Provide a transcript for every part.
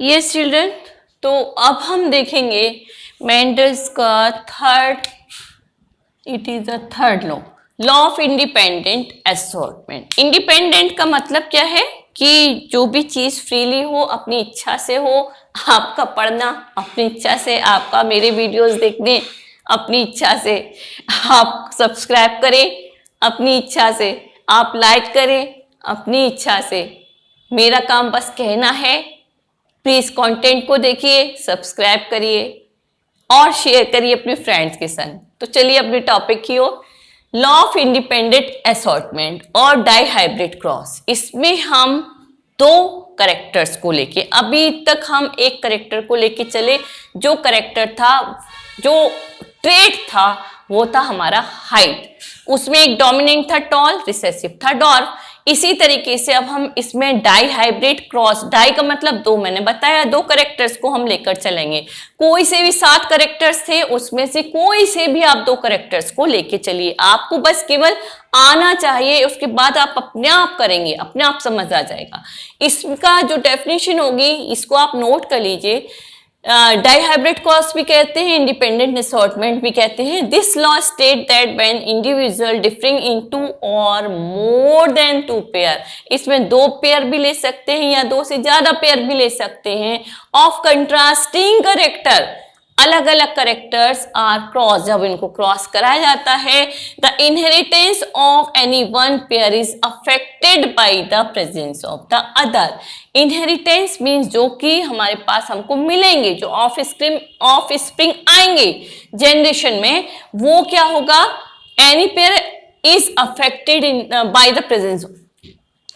Yes children, तो अब हम देखेंगे मेंडल्स का it is a third law of independent assortment. Independent का मतलब क्या है कि जो भी चीज फ्रीली हो, अपनी इच्छा से हो, आपका पढ़ना अपनी इच्छा से, आपका मेरे वीडियोस देखने अपनी इच्छा से, आप सब्सक्राइब करें अपनी इच्छा से, आप लाइक करें अपनी इच्छा से। मेरा काम बस कहना है, प्लीज कंटेंट को देखिए, सब्सक्राइब करिए और शेयर करिए अपने फ्रेंड्स के संग। तो चलिए अपने टॉपिक की ओर। लॉ ऑफ इंडिपेंडेंट असॉर्टमेंट और डाई हाइब्रिड क्रॉस, इसमें हम दो करेक्टर्स को लेके, अभी तक हम एक करेक्टर को लेके चले, जो करेक्टर था, जो ट्रेट था, वो था हमारा हाइट। उसमें एक डोमिनेंट था टॉल, रिसेसिव था डॉर्फ। इसी तरीके से अब हम इसमें डाई हाइब्रिड क्रॉस, डाई का मतलब दो, मैंने बताया दो करेक्टर्स को हम लेकर चलेंगे। कोई से भी 7 करेक्टर्स थे, उसमें से कोई से भी आप 2 करेक्टर्स को लेके चलिए। आपको बस केवल आना चाहिए, उसके बाद आप अपने आप करेंगे, अपने आप समझ आ जाएगा। इसका जो डेफिनेशन होगी, इसको आप नोट कर लीजिए। डाई हाइब्रिड क्रॉस भी कहते हैं, इंडिपेंडेंट असॉर्टमेंट भी कहते हैं। This law state that when individual differing in 2 or more than 2 pair, इसमें 2 पेयर भी ले सकते हैं या 2 से ज्यादा पेयर भी ले सकते हैं, ऑफ कंट्रास्टिंग करेक्टर, अलग अलग करेक्टर्स आर क्रॉस, जब इनको क्रॉस कराया जाता है, the inheritance of any one pair is affected by the presence of the other. Inheritance means जो कि हमारे पास हमको मिलेंगे, जो ऑफ स्प्रिंग आएंगे जनरेशन में, वो क्या होगा, any pair is affected in by the presence,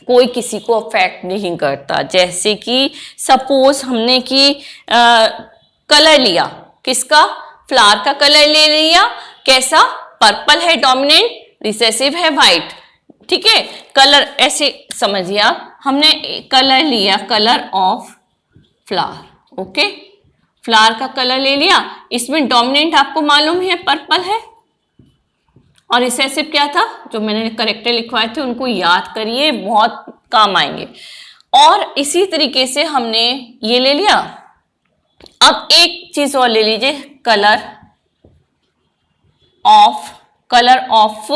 कोई किसी को अफेक्ट नहीं करता। जैसे कि सपोज हमने कि कलर लिया, किसका, फ्लावर का कलर ले लिया, कैसा, पर्पल है डोमिनेंट, रिसेसिव है व्हाइट, ठीक है। कलर ऐसे समझिए आप, हमने कलर लिया, colour of flower, okay, flower का कलर ले लिया, इसमें डोमिनेंट आपको मालूम है पर्पल है, और रिसेसिव क्या था, जो मैंने करेक्टर लिखवाए थे उनको याद करिए, बहुत काम आएंगे। और इसी तरीके से हमने ये ले लिया। अब एक चीज और ले लीजिए, कलर ऑफ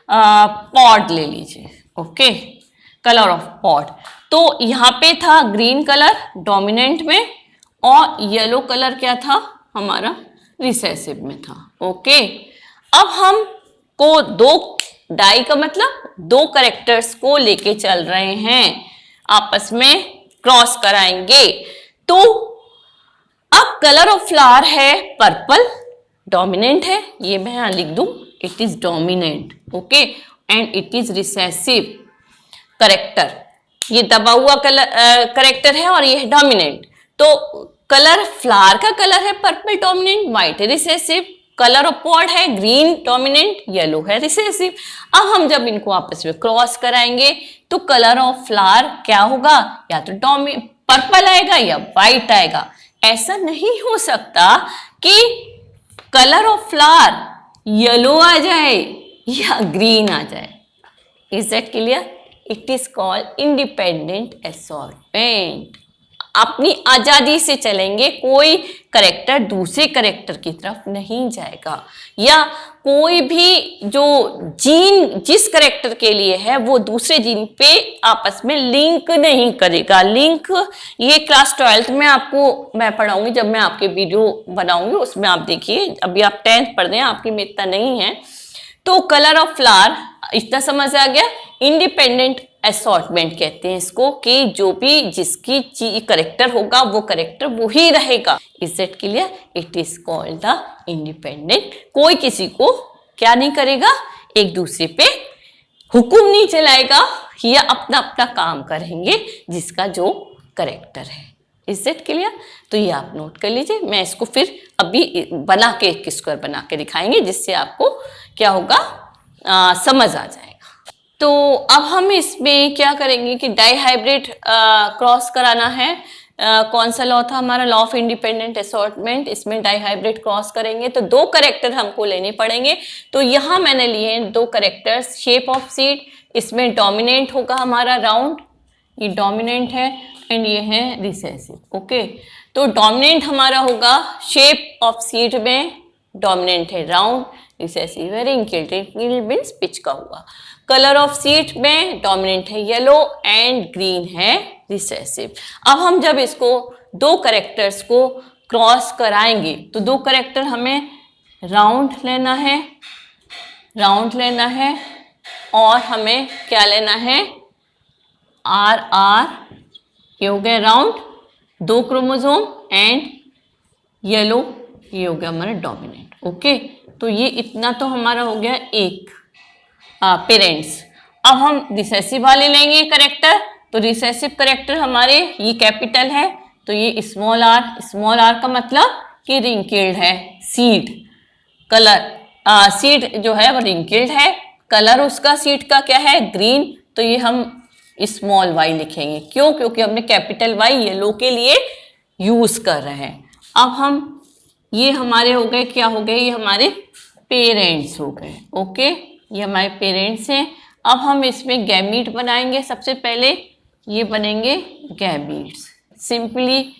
पॉड ले लीजिए, ओके, कलर ऑफ पॉड। तो यहां पे था ग्रीन कलर डोमिनेंट में, और येलो कलर क्या था हमारा, रिसेसिव में था, ओके। अब हम को दो डाई का मतलब 2 करेक्टर्स को लेके चल रहे हैं, आपस में क्रॉस कराएंगे। तो अब कलर ऑफ फ्लावर है पर्पल, डोमिनेंट है, ये मैं यहां लिख दूं, it is dominant, okay, and it is recessive character, ये दबा हुआ कलर करेक्टर है और ये है डोमिनेंट। तो कलर फ्लावर का कलर है पर्पल डोमिनेंट, व्हाइट है रिसेसिव, कलर ऑफ पॉड है ग्रीन डोमिनेंट, येलो है रिसेसिव। अब हम जब इनको आपस में क्रॉस कराएंगे तो कलर ऑफ फ्लावर क्या होगा, या तो पर्पल आएगा या व्हाइट आएगा। ऐसा नहीं हो सकता कि कलर ऑफ फ्लावर येलो आ जाए या ग्रीन आ जाए। Is that clear? It is called independent assortment. अपनी आजादी से चलेंगे, कोई करेक्टर दूसरे करेक्टर की तरफ नहीं जाएगा, या कोई भी जो जीन जिस करेक्टर के लिए है वो दूसरे जीन पे आपस में लिंक नहीं करेगा। लिंक ये क्लास 12th में आपको मैं पढ़ाऊंगी, जब मैं आपके वीडियो बनाऊंगी उसमें आप देखिए। अभी आप 10th पढ़ रहे हैं, आपकी में इतना नहीं है। तो कलर ऑफ फ्लावर इतना समझ आ गया। इंडिपेंडेंट असॉर्टमेंट कहते हैं इसको, कि जो भी जिसकी करेक्टर होगा वो करेक्टर वो ही रहेगा। Is it clear? It is called the independent. कोई किसी को क्या नहीं करेगा, एक दूसरे पे हुक्म नहीं चलाएगा, या अपना अपना काम करेंगे जिसका जो करेक्टर है। Is it clear? तो ये आप नोट कर लीजिए। मैं इसको फिर अभी बना के एक स्क्वायर बना के दिखाएंगे, जिससे आपको क्या होगा, समझ आ जाएगा। तो अब हम इसमें क्या करेंगे कि डाई हाइब्रिड क्रॉस कराना है। कौन सा लॉ था हमारा, लॉ ऑफ इंडिपेंडेंट असॉर्टमेंट। इसमें डाई हाइब्रिड क्रॉस करेंगे तो 2 करेक्टर हमको लेने पड़ेंगे। तो यहाँ मैंने लिए हैं 2 करेक्टर्स। शेप ऑफ सीड, इसमें डोमिनेंट होगा हमारा राउंड, ये डोमिनेंट है एंड ये है रिसेसिव। ओके, तो डोमिनेंट हमारा होगा, शेप ऑफ सीड में डोमिनेंट है राउंड, रिसेसिव है रिंकिल्ड, रिंकिल्ड मीन्स पिचका हुआ। कलर ऑफ सीड में डोमिनेंट है येलो एंड ग्रीन है रिसेसिव। अब हम जब इसको दो करेक्टर्स को क्रॉस कराएंगे तो दो करेक्टर हमें राउंड लेना है, राउंड लेना है, और हमें क्या लेना है, आर आर, ये हो गया राउंड, दो क्रोमोसोम, एंड येलो, ये हो गया हमारा डोमिनेंट। ओके, तो ये इतना तो हमारा हो गया एक पेरेंट्स। अब हम रिसेसिव वाले लेंगे करेक्टर, तो रिसेसिव करेक्टर हमारे ये कैपिटल है, तो ये स्मॉल आर का मतलब कि रिंकिल्ड है सीड। कलर सीड जो है वो रिंकिल्ड है, कलर उसका सीड का क्या है, ग्रीन, तो ये हम स्मॉल वाई लिखेंगे। क्यों? क्योंकि हमने कैपिटल वाई येलो के लिए यूज कर रहे हैं। अब हम ये हमारे हो गए, क्या हो गए, ये हमारे पेरेंट्स हो गए। ओके, ये हमारे पेरेंट्स हैं। अब हम इसमें गैमीट बनाएंगे। सबसे पहले ये बनेंगे गैमीट्स। सिंपली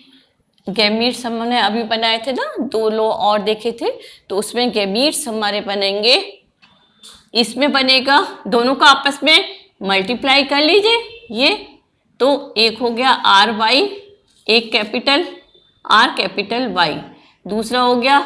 गैमीट्स हमने अभी बनाए थे ना, दो लो और देखे थे, तो उसमें गैमीट्स हमारे बनेंगे। इसमें बनेगा, दोनों का आपस में मल्टीप्लाई कर लीजिए ये, तो एक हो गया आर वाई, एक कैपिटल आर कैपिटल वाई, दूसरा हो गया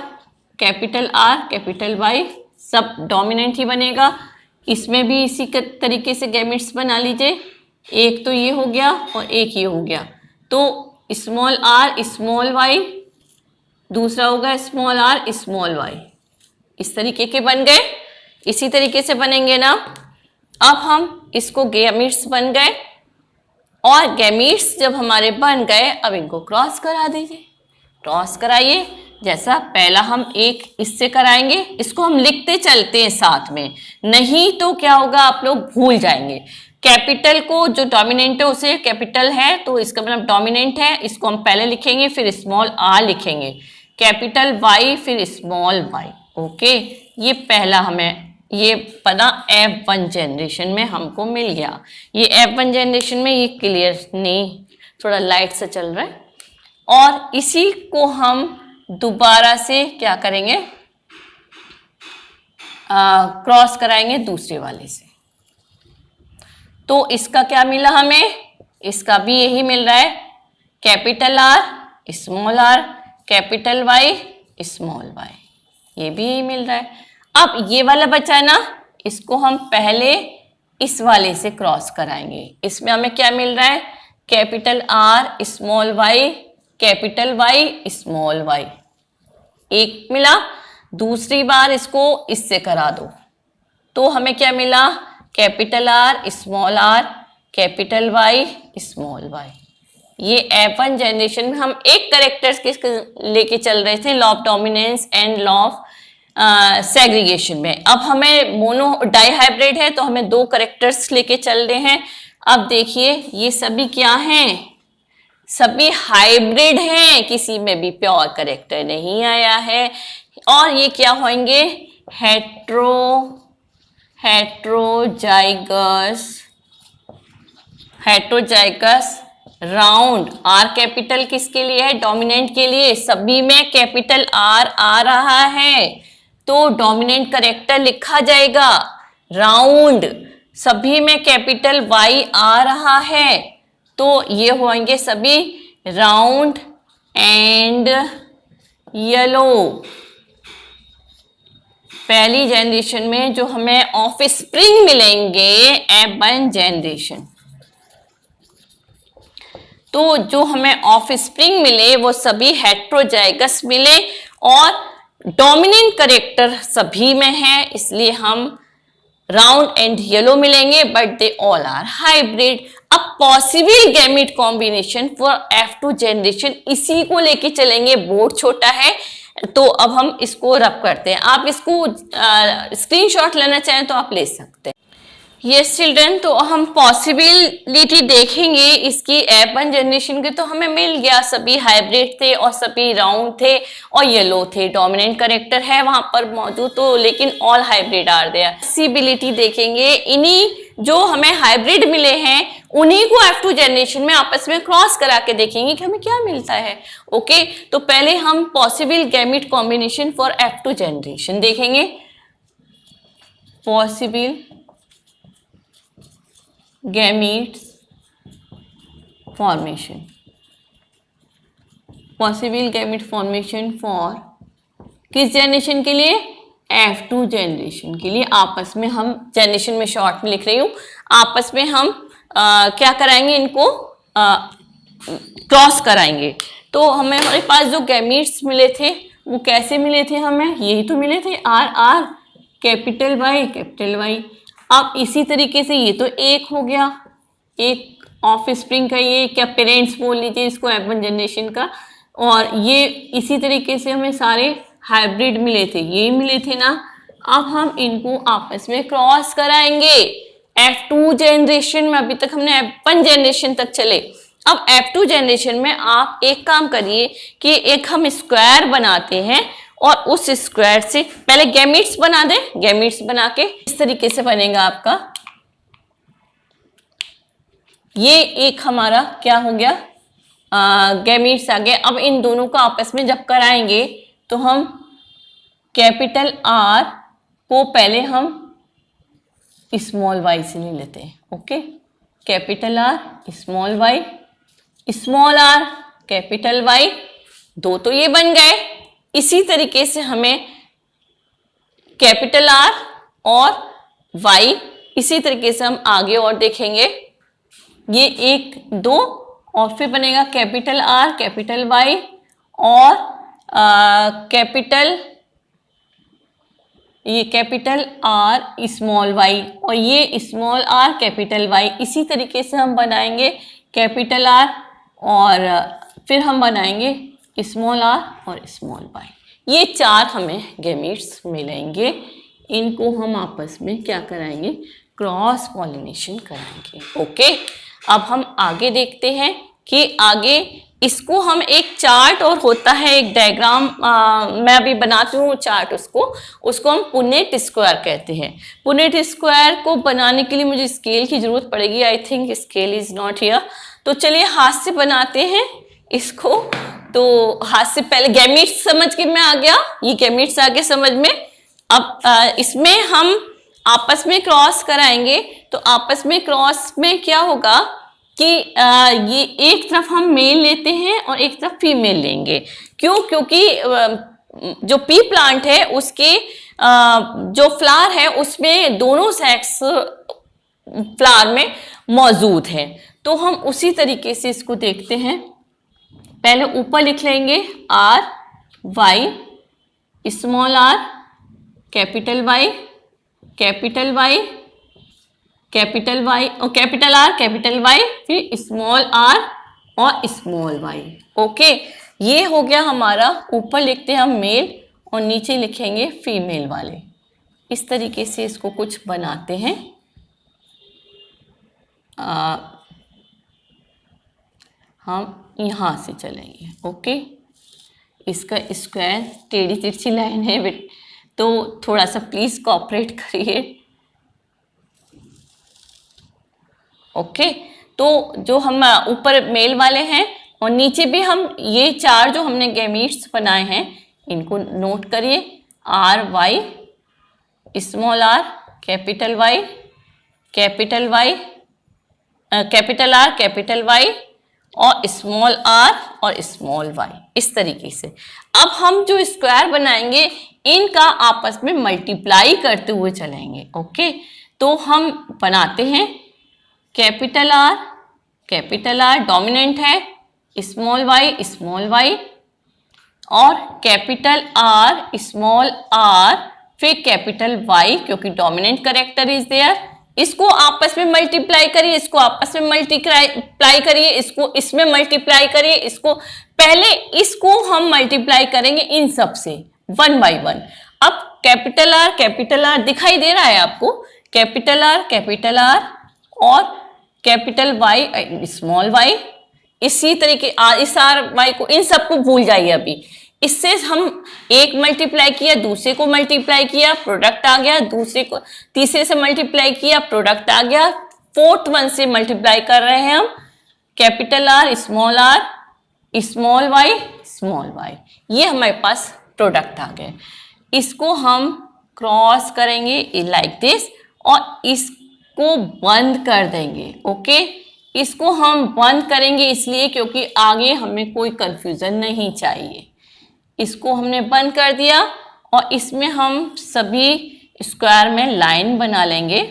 कैपिटल आर कैपिटल वाई, सब डोमिनेंट ही बनेगा। इसमें भी इसी तरीके से गैमेट्स बना लीजिए, एक तो ये हो गया और एक ये हो गया, तो स्मॉल आर स्मॉल वाई, दूसरा होगा स्मॉल आर स्मॉल वाई, इस तरीके के बन गए। इसी तरीके से बनेंगे ना। अब हम इसको गैमीट्स बन गए, और गैमीट्स जब हमारे बन गए, अब इनको क्रॉस करा दीजिए, क्रॉस कराइए। जैसा पहला हम एक इससे कराएंगे, इसको हम लिखते चलते हैं साथ में, नहीं तो क्या होगा आप लोग भूल जाएंगे। कैपिटल को जो डोमिनेंट है उसे कैपिटल है, तो इसका मतलब डोमिनेंट है, इसको हम पहले लिखेंगे, फिर स्मॉल आर लिखेंगे, कैपिटल वाई फिर स्मॉल वाई। ओके, ये पहला हमें ये पता F1 जनरेशन में हमको मिल गया। ये F1 जनरेशन में ये क्लियर नहीं, थोड़ा लाइट से चल रहा है। और इसी को हम दोबारा से क्या करेंगे, क्रॉस कराएंगे दूसरे वाले से। तो इसका क्या मिला हमें, इसका भी यही मिल रहा है, capital R small R capital Y small Y, ये भी यही मिल रहा है। अब ये वाला बचा है ना, इसको हम पहले इस वाले से क्रॉस कराएंगे। इसमें हमें क्या मिल रहा है, capital R small Y capital Y small Y, एक मिला। दूसरी बार इसको इससे करा दो, तो हमें क्या मिला, capital R small R capital Y small Y. ये F1 जनरेशन में हम एक करेक्टर्स के लेके चल रहे थे, law of dominance and law of segregation में। अब हमें मोनो डाइहाइब्रिड है, तो हमें दो करेक्टर्स लेके चल रहे हैं। अब देखिए ये सभी क्या हैं, सभी हाइब्रिड हैं, किसी में भी प्योर करेक्टर नहीं आया है। और ये क्या होंगे, हेट्रोजाइगस राउंड। आर कैपिटल किसके लिए है, डोमिनेंट के लिए, सभी में कैपिटल आर आ रहा है, तो डोमिनेंट करेक्टर लिखा जाएगा राउंड। सभी में कैपिटल वाई आ रहा है, तो ये होंगे सभी राउंड एंड येलो। पहली जनरेशन में जो हमें ऑफ स्प्रिंग मिलेंगे F1 जनरेशन, तो जो हमें ऑफ स्प्रिंग मिले वो सभी हेट्रोजाइगस मिले, और डोमिनेंट करेक्टर सभी में है, इसलिए हम राउंड एंड येलो मिलेंगे, but they all are hybrid. अब possible gamete combination for F2 generation, इसी को लेके चलेंगे। बोर्ड छोटा है तो अब हम इसको रब करते हैं। आप इसको स्क्रीनशॉट लेना चाहें तो आप ले सकते हैं। यस चिल्ड्रन, तो हम पॉसिबिलिटी देखेंगे इसकी F1 जनरेशन के। तो हमें मिल गया सभी हाइब्रिड थे और सभी राउंड थे और येलो थे। डोमिनेंट करेक्टर है वहां पर मौजूद, तो लेकिन all hybrid are there. Possibility देखेंगे, इन्हीं जो हमें हाइब्रिड मिले हैं उन्हीं को F2 जनरेशन में आपस में क्रॉस करा के देखेंगे कि हमें क्या मिलता है। ओके, तो पहले हम possible gamete combination for F2 generation देखेंगे। Possible gametes formation, possible gamete formation for किस जनरेशन के लिए? F2 जनरेशन के लिए। आपस में हम जनरेशन में शॉर्ट में लिख रही हूं, आपस में हम क्या कराएंगे, इनको क्रॉस कराएंगे। तो हमारे पास जो गैमेट्स मिले थे वो कैसे मिले थे? हमें यही तो मिले थे, R R capital Y capital Y. अब इसी तरीके से ये तो एक हो गया, एक ऑफ स्प्रिंग का, ये क्या पेरेंट्स बोल लीजिए इसको F1 जनरेशन का। और ये इसी तरीके से हमें सारे हाइब्रिड मिले थे, ये मिले थे ना। अब हम इनको आपस में क्रॉस कराएंगे F2 जनरेशन में। अभी तक हमने F1 जनरेशन तक चले, अब F2 जनरेशन में आप एक काम करिए कि एक हम स्क्वायर बनाते हैं और उस स्क्वायर से पहले गैमेट्स बना दें। गैमेट्स बना के इस तरीके से बनेगा आपका, ये एक हमारा क्या हो गया, गैमेट्स आ गए। अब इन दोनों को आपस में जब कराएंगे तो हम कैपिटल R को पहले हम स्मॉल y से ले लेते हैं। Okay, capital R small y, small r capital Y, दो तो ये बन गए। इसी तरीके से हमें कैपिटल R और Y, इसी तरीके से हम आगे और देखेंगे, ये एक दो और फिर बनेगा कैपिटल R कैपिटल Y और कैपिटल, ये कैपिटल R स्मॉल y और ये स्मॉल r कैपिटल Y। इसी तरीके से हम बनाएंगे कैपिटल R और फिर हम बनाएंगे स्मॉल r और स्मॉल y। ये चार हमें गैमेट्स मिलेंगे, इनको हम आपस में क्या कराएंगे, क्रॉस पॉलिनेशन कराएंगे। ओके, अब हम आगे देखते हैं कि आगे इसको हम एक चार्ट और होता है एक डायग्राम, मैं अभी बनाती हूँ चार्ट, उसको हम पुनेट स्क्वायर कहते हैं। पुनेट स्क्वायर को बनाने के लिए मुझे स्केल की जरूरत पड़ेगी, I think scale is not here. तो चलिए हाथ से बनाते हैं इसको। तो हाथ से पहले गैमेट्स समझ के में आ गया, ये गैमेट्स आ गए समझ में। अब इसमें हम आपस में क्रॉस कराएंगे, तो आपस में क्रॉस में क्या होगा कि ये एक तरफ हम मेल लेते हैं और एक तरफ फीमेल लेंगे। क्यों? क्योंकि जो पी प्लांट है उसके जो फ्लावर है उसमें दोनों सेक्स फ्लावर में मौजूद हैं। तो हम उसी तरीके से इसको देखते हैं। पहले ऊपर लिख लेंगे R Y, small r capital Y capital Y capital Y और कैपिटल R कैपिटल Y, फिर स्मॉल r और स्मॉल y। ओके, ये हो गया हमारा। ऊपर लिखते हैं हम मेल और नीचे लिखेंगे फीमेल वाले। इस तरीके से इसको कुछ बनाते हैं। हम यहाँ से चलेंगे। ओके, इसका स्क्वायर टेढ़ी तिरछी लाइन है बेट, तो थोड़ा सा प्लीज कोऑपरेट करिए। ओके, तो जो हम ऊपर मेल वाले हैं और नीचे भी हम ये चार जो हमने गैमेट्स बनाए हैं इनको नोट करिए। R Y, small r capital Y capital Y, capital R capital Y और स्मॉल r और स्मॉल y। इस तरीके से अब हम जो स्क्वायर बनाएंगे इनका आपस में मल्टीप्लाई करते हुए चलेंगे। ओके, तो हम बनाते हैं कैपिटल R डोमिनेंट है, स्मॉल y और कैपिटल R स्मॉल r फिर कैपिटल Y, क्योंकि डोमिनेंट कैरेक्टर इज देयर। इसको आपस में मल्टीप्लाई करिए, इसको आपस में मल्टीप्लाई करिए, इसको इसमें मल्टीप्लाई करिए, इसको पहले इसको हम मल्टीप्लाई करेंगे इन सब से 1 by 1। अब कैपिटल R दिखाई दे रहा है आपको, कैपिटल आर और capital Y and small Y. इसी तरीके इस आर वाई को, इन सबको भूल जाइए अभी। इससे हम एक मल्टीप्लाई किया, दूसरे को मल्टीप्लाई किया, प्रोडक्ट आ गया, दूसरे को तीसरे से मल्टीप्लाई किया, प्रोडक्ट आ गया, फोर्थ वन से मल्टीप्लाई कर रहे हैं हम, कैपिटल आर स्मॉल वाई, ये हमारे पास प्रोडक्ट आ गए। इसको हम क्रॉस करेंगे लाइक दिस और इसको बंद कर देंगे। ओके, इसको हम बंद करेंगे इसलिए क्योंकि आगे हमें कोई कंफ्यूजन नहीं चाहिए। इसको हमने बंद कर दिया और इसमें हम सभी स्क्वायर में लाइन बना लेंगे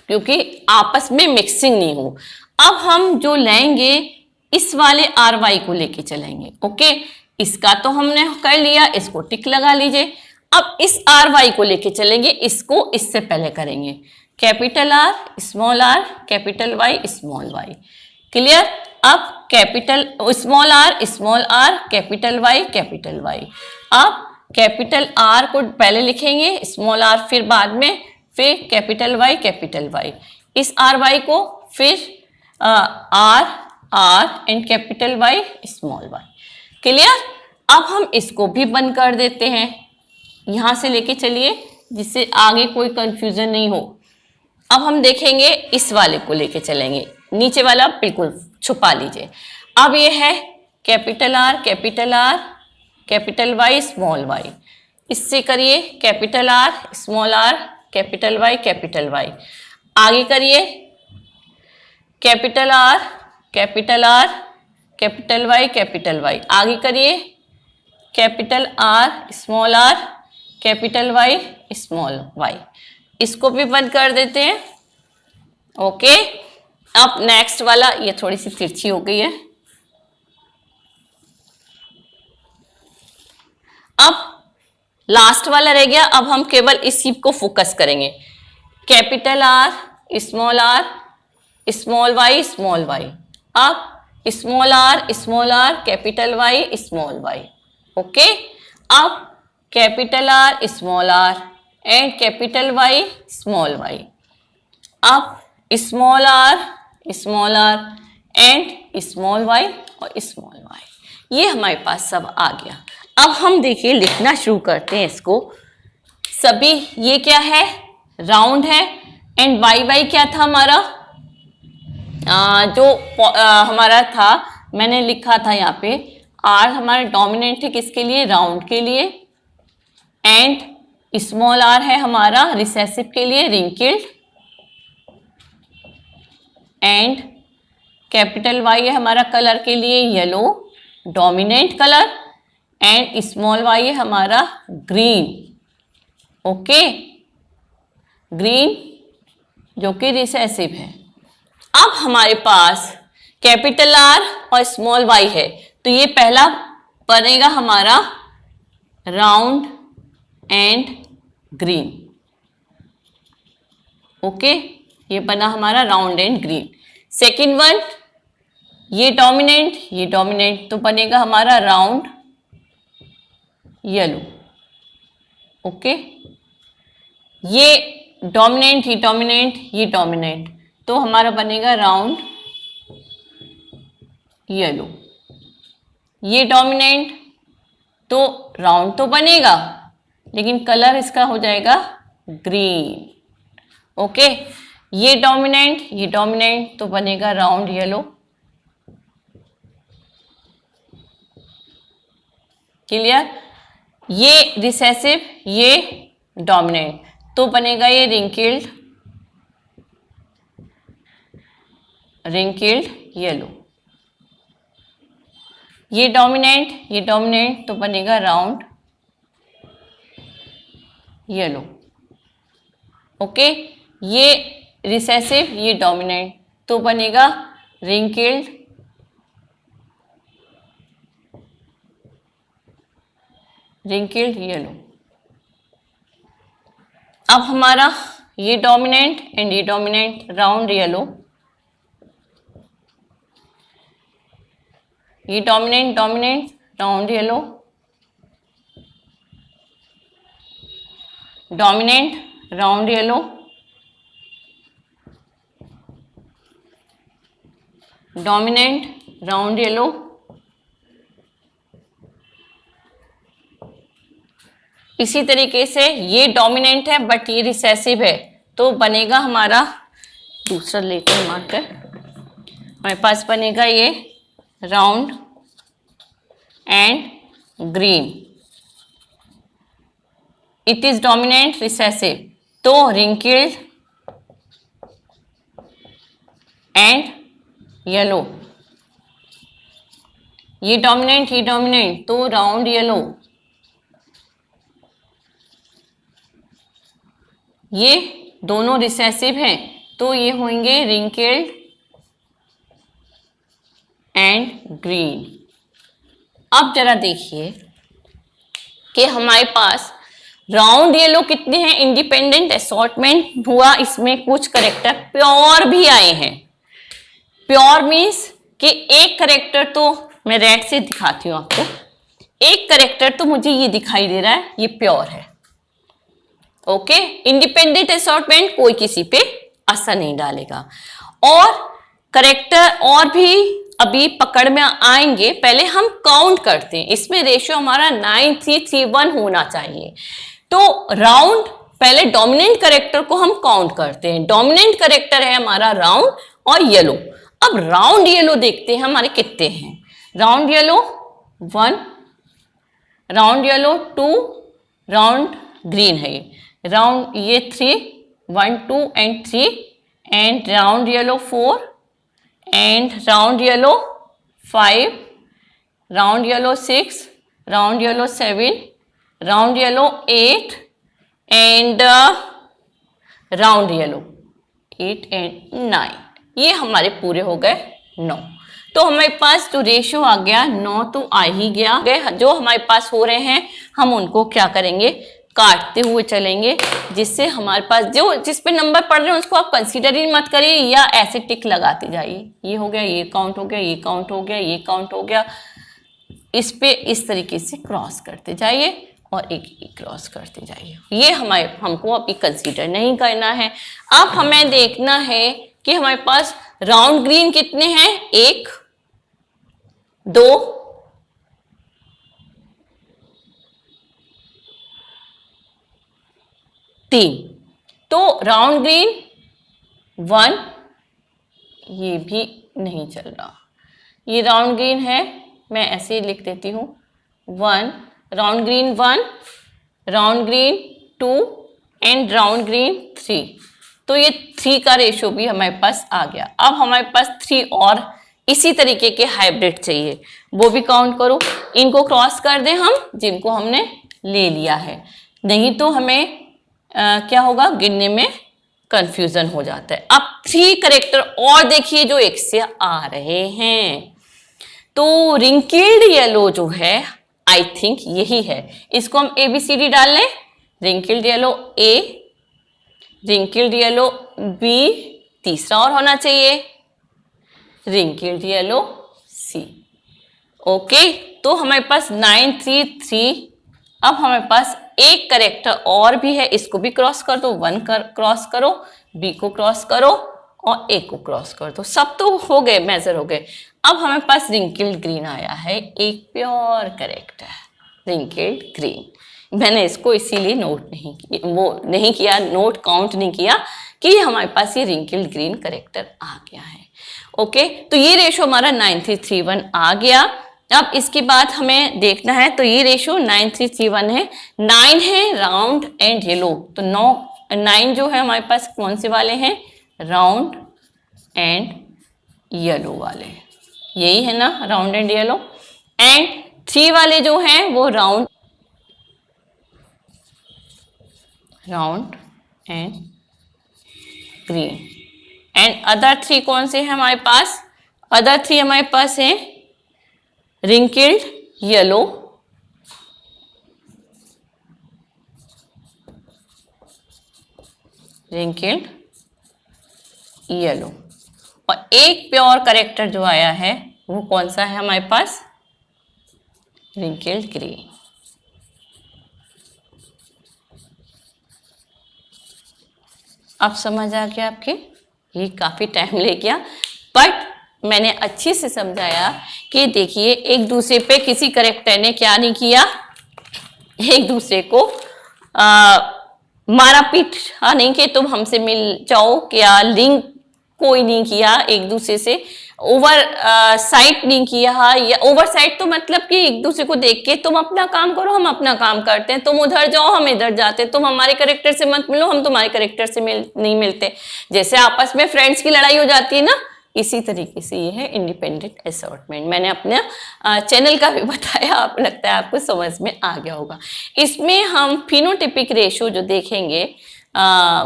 क्योंकि आपस में मिक्सिंग नहीं हो। अब हम जो लेंगे इस वाले आर वाई को लेके चलेंगे। ओके, इसका तो हमने कर लिया, इसको टिक लगा लीजिए। अब इस आर वाई को लेके चलेंगे, इसको इससे पहले करेंगे capital R, capital Y, small Y. Clear? अब capital small R, capital Y. अब कैपिटल आर को पहले लिखेंगे, स्मॉल आर फिर बाद में, फिर कैपिटल वाई। इस आर वाई को फिर R and capital Y, small Y. Clear? अब हम इसको भी बंद कर देते हैं, यहां से लेके चलिए जिससे आगे कोई कंफ्यूजन नहीं हो। अब हम देखेंगे इस वाले को लेके चलेंगे, नीचे वाला बिल्कुल छुपा लीजिए। अब ये है capital R, capital Y, small Y. इससे करिए कैपिटल आर, कैपिटल वाई। आगे करिए कैपिटल आर, कैपिटल वाई। आगे करिए capital R, capital Y, small Y. इसको भी बंद कर देते हैं। ओके, अब नेक्स्ट वाला, ये थोड़ी सी तिरछी हो गई है। अब लास्ट वाला रह गया, अब हम केवल इस सीप को फोकस करेंगे। Capital R, small Y. अब small R, capital Y, small Y. Okay, अब capital R and capital Y, small Y. अब small R and small Y और स्मॉल वाई। ये हमारे पास सब आ गया। अब हम देखिए लिखना शुरू करते हैं इसको। सभी ये क्या है? राउंड है एंड वाई क्या था हमारा? हमारा था, मैंने लिखा था यहाँ पे आर हमारा डोमिनेंट है किसके लिए? राउंड के लिए। एंड स्मॉल आर है हमारा रिसेसिव के लिए, रिंकिल्ड। एंड कैपिटल वाई है हमारा कलर के लिए yellow, dominant colour. And small Y है हमारा ग्रीन। ओके, ग्रीन जो कि रिसेसिव है। अब हमारे पास कैपिटल आर और स्मॉल वाई है, तो ये पहला बनेगा हमारा राउंड एंड ग्रीन। ओके, ये बना हमारा round and green. Second one, ये डोमिनेंट तो बनेगा हमारा राउंड येलो। ओके, ये डोमिनेंट तो हमारा बनेगा राउंड येलो। ये डोमिनेंट तो राउंड तो बनेगा लेकिन कलर इसका हो जाएगा ग्रीन। ओके, ये डोमिनेंट तो बनेगा राउंड येलो। क्लियर? ये रिसेसिव, ये डोमिनेंट तो बनेगा ये रिंकिल्ड येलो। ये डोमिनेंट तो बनेगा राउंड येलो। ओके, ये रिसेसिव, ये डोमिनेंट तो बनेगा रिंकिल्ड येलो। अब हमारा ये डोमिनेंट एंड ये डोमिनेंट राउंड येलो। ये dominant round yellow, dominant round yellow, dominant round yellow, इसी तरीके से ये डोमिनेंट है बट ये रिसेसिव है, तो बनेगा हमारा दूसरा लेटर मार्कर, हमारे पास बनेगा ये round and green. It is dominant recessive, तो रिंकिल्ड एंड येलो, ये डोमिनेंट तो राउंड येलो, ये दोनों रिसेसिव हैं तो ये होंगे रिंकिल्ड एंड ग्रीन। अब जरा देखिए कि हमारे पास राउंड येलो कितने हैं, इंडिपेंडेंट असॉर्टमेंट हुआ, इसमें कुछ करेक्टर प्योर भी आए हैं। प्योर मीन्स कि एक करेक्टर तो मैं रेड से दिखाती हूं आपको, एक करेक्टर तो मुझे ये दिखाई दे रहा है, ये प्योर है। ओके, इंडिपेंडेंट असॉर्टमेंट कोई किसी पे असर नहीं डालेगा। और करेक्टर और भी अभी पकड़ में आएंगे, पहले हम काउंट करते हैं। इसमें रेशियो हमारा 9331 होना चाहिए। तो राउंड, पहले डोमिनेंट करेक्टर को हम काउंट करते हैं। डोमिनेंट करेक्टर है हमारा राउंड और येलो। अब राउंड येलो देखते हैं हमारे कितने हैं। Round yellow 1, round yellow 2, round green है राउंड ये 3, 1 2 and 3, and round yellow 4, and round yellow 5, round yellow 6, round yellow 7, round yellow 8, and round yellow 8 and 9। ये हमारे पूरे हो गए 9। तो हमारे पास जो रेशियो आ गया 9 तो आ ही गया। जो हमारे पास हो रहे हैं हम उनको क्या करेंगे, काटते हुए चलेंगे, जिससे हमारे पास जो जिस पे नंबर पड़ रहे हैं उसको आप कंसीडर ही मत करिए या ऐसे टिक लगाते जाइए। ये हो गया, ये काउंट हो गया, ये काउंट हो गया, ये काउंट हो गया। इस पे इस तरीके से क्रॉस करते जाइए और एक एक क्रॉस करते जाइए। ये हमको अभी कंसीडर नहीं करना है। अब हमें देखना है कि हमारे पास राउंड ग्रीन कितने हैं, 1 2 3। तो राउंड ग्रीन 1, ये भी नहीं चल रहा, ये राउंड ग्रीन है, मैं ऐसे ही लिख देती हूँ 1, round green 1, round green 2 and round green 3। तो ये 3 का रेशियो भी हमारे पास आ गया। अब हमारे पास 3 और इसी तरीके के हाइब्रिड चाहिए, वो भी काउंट करो। इनको क्रॉस कर दें हम जिनको हमने ले लिया है, नहीं तो हमें क्या होगा, गिनने में कंफ्यूजन हो जाता है। अब 3 करेक्टर और देखिए जो एक से आ रहे हैं। तो रिंकिल्ड येलो जो है आई थिंक यही है, इसको हम ABCD डाल लें। रिंकिल्ड येलो A, रिंकिल्ड येलो B, तीसरा और होना चाहिए रिंकिल्ड येलो C। ओके, तो हमारे पास 933। अब हमारे पास एक करेक्टर और भी है, इसको भी क्रॉस कर दो। 1 क्रॉस करो, B को क्रॉस करो और A को क्रॉस कर दो। सब तो हो गए, मेजर हो गए। अब हमारे पास रिंकिल्ड ग्रीन आया है, एक प्योर करेक्टर रिंकिल्ड ग्रीन। मैंने इसको इसीलिए नोट नहीं किया, नोट काउंट नहीं किया कि हमारे पास ये रिंकिल्ड ग्रीन करेक्टर आ गया है। ओके, तो ये रेशो हमारा 9331 आ गया। अब इसके बाद हमें देखना है, तो ये रेशो 9331 है। 9 है राउंड एंड येलो, तो 9 जो है हमारे पास कौन से वाले हैं, राउंड एंड येलो वाले, यही है ना, राउंड एंड येलो। एंड 3 वाले जो हैं वो round and green. And other 3 कौन से हैं हमारे पास, अदर 3 हमारे पास हैं रिंकिल्ड येलो, रिंकिल्ड येलो, और एक प्योर करेक्टर जो आया है वो कौन सा है हमारे पास, रिंकिल्ड ग्रीन। अब समझ आ गया आपके, ये काफी टाइम ले गया बट मैंने अच्छे से समझाया कि देखिए एक दूसरे पे किसी करेक्टर ने क्या नहीं किया, एक दूसरे को मारा पीटा नहीं कि तुम हमसे मिल जाओ, क्या लिंक कोई नहीं किया एक दूसरे से, ओवर साइट नहीं किया। या ओवर साइट तो मतलब कि एक दूसरे को देख के तुम अपना काम करो हम अपना काम करते हैं, तुम उधर जाओ हम इधर जाते हैं, तुम हमारे करेक्टर से मत मिलो हम तुम्हारे करेक्टर से नहीं मिलते, जैसे आपस में फ्रेंड्स की लड़ाई हो जाती है ना, इसी तरीके से ये है इंडिपेंडेंट असॉर्टमेंट। मैंने अपने चैनल का भी बताया, आप लगता है आपको समझ में आ गया होगा। इसमें हम फिनोटिपिक रेशो जो देखेंगे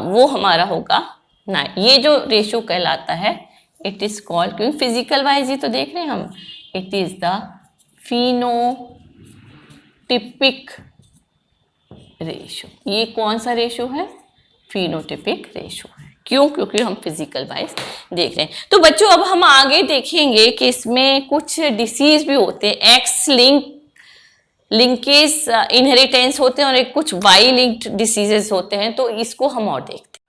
वो हमारा होगा ना, ये जो रेशो कहलाता है इट इज कॉल्ड, क्योंकि फिजिकल वाइज ही तो देख रहे हैं हम, it is the phenotypic ratio. ये कौन सा रेशो है? फिनोटिपिक रेशो है। क्यों? क्योंकि हम फिजिकल वाइज देख रहे हैं। तो बच्चों अब हम आगे देखेंगे कि इसमें कुछ डिसीज भी होते हैं, एक्स लिंकेज इनहेरिटेंस होते हैं और एक कुछ वाई लिंक्ड डिसीजेस होते हैं, तो इसको हम और देखते हैं।